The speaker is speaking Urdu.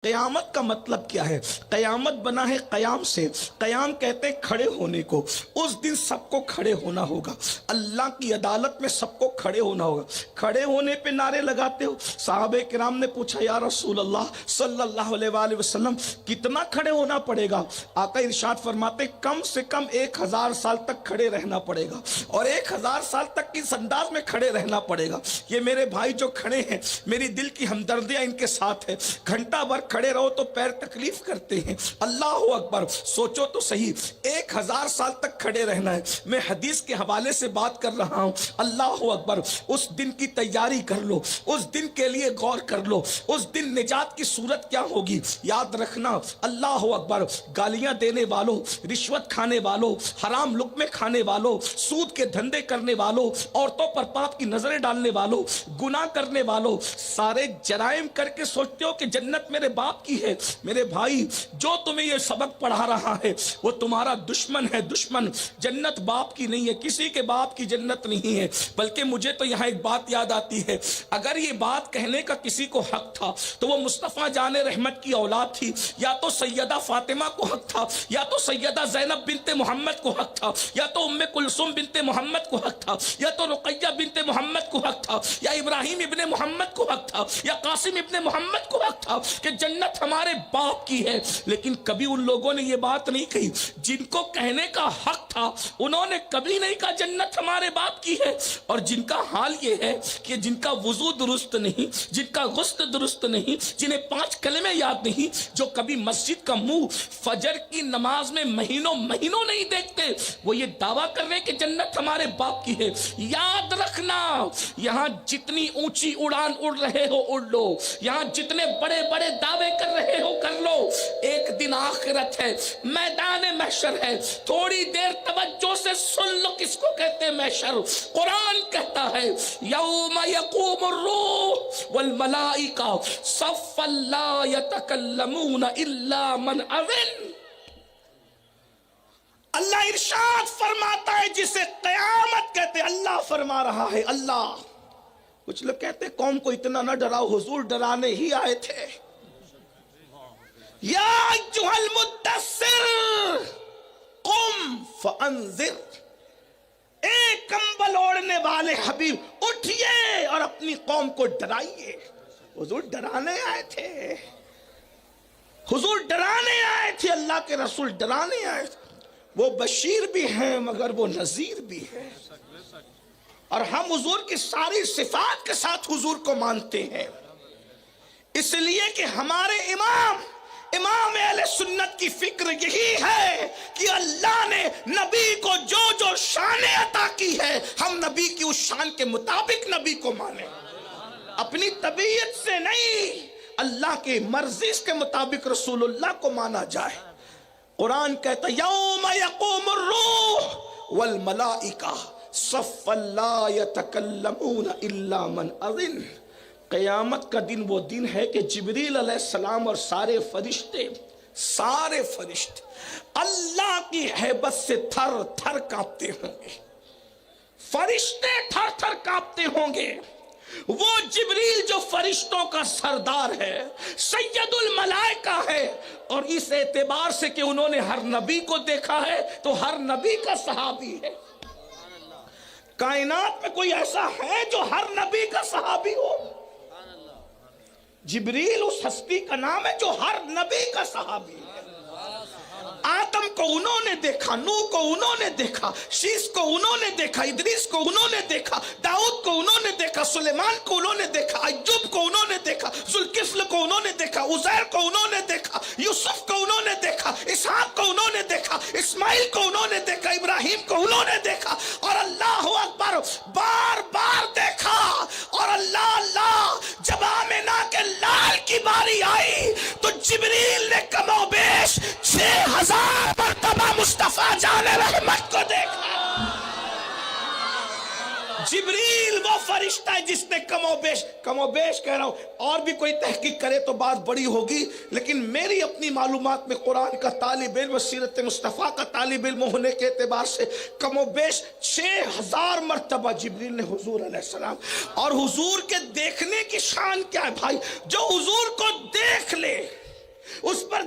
قیامت کا مطلب کیا ہے؟ قیامت بنا ہے قیام سے. قیام کہتے ہیں کھڑے ہونے کو. اس دن سب کو کھڑے ہونا ہوگا. اللہ کی عدالت میں سب کو کھڑے ہونا ہوگا. کھڑے ہونے پہ نعرے لگاتے ہو. صحابہ کرام نے پوچھا یا رسول اللہ صلی اللہ علیہ وآلہ وسلم کتنا کھڑے ہونا پڑے گا؟ آقا ارشاد فرماتے کم سے کم 1000 سال تک کھڑے رہنا پڑے گا. اور 1000 سال تک اس انداز میں کھڑے رہنا پڑے گا. یہ میرے بھائی جو کھڑے ہیں میری دل کی ہمدردیاں ان کے ساتھ ہے. گھنٹہ بھر کھڑے رہو تو پیر تکلیف کرتے ہیں. اللہ اکبر. سوچو تو صحیح 1000 سال تک کھڑے رہنا ہے. میں حدیث کے حوالے سے بات کر رہا ہوں. اللہ اکبر. اس دن کی تیاری کر لو. اس دن کے لیے غور کر لو. اس دن نجات کی صورت کیا ہوگی یاد رکھنا. اللہ اکبر. گالیاں دینے والوں, رشوت کھانے والوں, حرام لقمے کھانے والوں, سود کے دھندے کرنے والوں, عورتوں پر پاپ کی نظریں ڈالنے والوں, گناہ کرنے والوں, سارے جرائم کر کے سوچتے ہو کہ جنت میرے باپ کی ہے. میرے بھائی جو تمہیں یہ سبق پڑھا رہا ہے وہ تمہارا دشمن ہے. دشمن. جنت باپ کی نہیں ہے. کسی کے باپ کی جنت نہیں ہے. بلکہ مجھے تو یہاں ایک بات یاد آتی ہے. اگر یہ بات کہنے کا کسی کو حق تھا تو وہ مصطفیٰ جان رحمت کی اولاد تھی. یا تو سیدہ فاطمہ کو حق تھا, یا تو سیدہ زینب بنت محمد کو حق تھا, یا تو ام کلثوم بنت محمد کو حق تھا, یا تو رقیہ بنت محمد کو حق تھا, یا ابراہیم ابن محمد کو حق تھا, یا قاسم ابن محمد کو حق تھا کہ جنت ہمارے باپ کی ہے. لیکن کبھی ان لوگوں نے یہ بات نہیں کہی. جن کو کہنے کا حق تھا انہوں نے کبھی نہیں کہا جنت ہمارے باپ کی ہے. اور جن کا حال یہ ہے کہ جن کا وضو درست نہیں, جن کا غسل درست نہیں, جنہیں 5 کلمے یاد نہیں, جو کبھی مسجد کا منہ فجر کی نماز میں مہینوں مہینوں نہیں دیکھتے, وہ یہ دعویٰ کر رہے کہ جنت ہمارے باپ کی ہے. یاد رکھنا یہاں جتنی اونچی اڑان اڑ رہے ہو اڑ لو, یہاں جتنے بڑے بڑے دعوے کر رہے ہو کر لو, ایک دن آخرت ہے, میدان محشر ہے. تھوڑی دیر توجہ سے سن لو کس کو کہتے ہیں محشر. قرآن کہتا ہے یوم یقوم الروح والملائکہ صفا لا یتکلمون الا من اذن. اللہ ارشاد فرماتا ہے جسے قیامت کہتے ہیں. اللہ فرما رہا ہے. اللہ. کچھ لوگ کہتے ہیں قوم کو اتنا نہ ڈراؤ, حضور ڈرانے ہی آئے تھے. یا ایھا المدثر قم فانذر. اے کمبل اوڑھنے والے حبیب اٹھئے اور اپنی قوم کو ڈرائیے. حضور ڈرانے آئے تھے. حضور ڈرانے آئے تھے. اللہ کے رسول ڈرانے آئے تھے. وہ بشیر بھی ہیں مگر وہ نذیر بھی ہیں. اور ہم حضور کی ساری صفات کے ساتھ حضور کو مانتے ہیں, اس لیے کہ ہمارے امام اہل سنت کی فکر یہی ہے کہ اللہ نے نبی کو جو جو شان عطا کی ہے ہم نبی کی اس شان کے مطابق نبی کو مانیں, اپنی طبیعت سے نہیں, اللہ کی مرضی کے مطابق رسول اللہ کو مانا جائے. قرآن کہتا یوم یقوم الروح والملائکہ صفا لا یتکلمون الا من اذن. قیامت کا دن وہ دن ہے کہ جبریل علیہ السلام اور سارے فرشتے اللہ کی ہیبت سے تھر تھر کانپتے ہوں گے. فرشتے تھر تھر کانپتے ہوں گے. وہ جبریل جو فرشتوں کا سردار ہے, سید الملائکہ ہے, اور اس اعتبار سے کہ انہوں نے ہر نبی کو دیکھا ہے تو ہر نبی کا صحابی ہے. کائنات میں کوئی ایسا ہے جو ہر نبی کا صحابی ہو؟ جبریل اس ہستی کا نام ہے جو ہر نبی کا صحابی ہے. آدم کو انہوں نے دیکھا, نوح کو انہوں نے دیکھا, شیس کو انہوں نے دیکھا, ادریس کو انہوں نے دیکھا, داؤد کو انہوں نے دیکھا, سلیمان کو انہوں نے دیکھا, ایوب کو انہوں نے دیکھا, ذوالکفل کو انہوں نے دیکھا, عزیر کو انہوں نے دیکھا, یوسف کو انہوں نے دیکھا, اسحاق کو انہوں نے دیکھا, اسماعیل کو انہوں نے دیکھا, ابراہیم کو انہوں نے دیکھا. اور اللہ اکبر بار بار دیکھا. اور اللہ جب آمنہ کے لال کی باری آئی تو جبریل نے کم و بیش 6000 مرتبہ مصطفیٰ جان رحمت کو دیکھا. جبریل وہ فرشتہ ہے جس نے کم و بیش کہہ رہا ہوں, اور بھی کوئی تحقیق کرے تو بات بڑی ہوگی, لیکن میری اپنی معلومات میں قرآن کا طالب علم, سیرت مصطفیٰ کا طالب علم ہونے کے اعتبار سے کم و بیش 6000 مرتبہ جبریل نے حضور علیہ السلام. اور حضور کے دیکھنے کی شان کیا ہے بھائی؟ جو حضور کو دیکھ لے